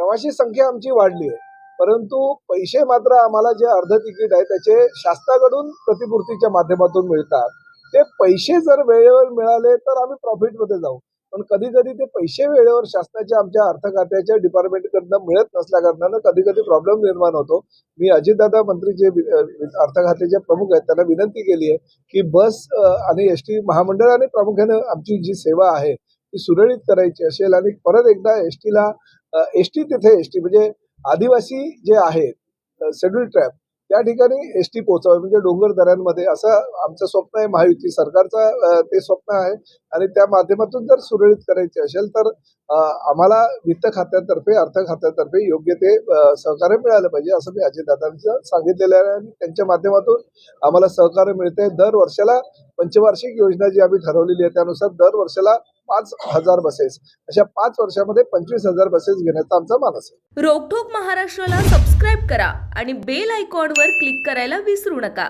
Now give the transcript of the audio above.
प्रवासी संख्या आमची वाढली आहे, परंतु पैसे मात्र आम्हाला जे अर्ध तिकीट आहे त्याचे शासनाकडून प्रतिपूर्तीच्या माध्यमातून मिळतात. ते पैसे जर वेळेवर मिळाले तर आम्ही प्रॉफिटमध्ये जाऊ. पण कधी कधी ते पैसे वेळेवर शासनाच्या आमच्या अर्थ खात्याच्या डिपार्टमेंटकडनं मिळत नसल्या कारणानं कधी कधी प्रॉब्लेम निर्माण होतो. मी अजितदादा मंत्री जे अर्थ खात्याचे प्रमुख आहेत त्यांना विनंती केली आहे की बस आणि एसटी महामंडळाने प्रामुख्याने आमची जी सेवा आहे ती सुरळीत करायची असेल आणि परत एकदा एसटी तिथे एसटी म्हणजे आदिवासी जे आहेत शेड्यूल ट्राईब त्या ठिकाणी एसटी पोहोचावी म्हणजे डोंगर दऱ्यांमध्ये असं आमचं स्वप्न आहे. महायुती सरकारचं ते स्वप्न आहे आणि त्या माध्यमातून जर सुरळीत करायचे असेल तर आम्हाला वित्त खात्यातर्फे अर्थ खात्यातर्फे योग्य ते सहकार्य मिळालं पाहिजे असं मी अजितदादांचं सांगितलेलं आहे आणि त्यांच्या माध्यमातून आम्हाला सहकार्य मिळते. दर वर्षाला पंचवार्षिक योजना जी आम्ही ठरवलेली आहे त्यानुसार दर वर्षाला 5,000 बसेस अशा 5 वर्षामध्ये 25,000 बसेस घेण्याचा आमचा मानस आहे. रोकठोक महाराष्ट्राला सबस्क्राईब करा आणि बेल आयकॉनवर क्लिक करायला विसरू नका.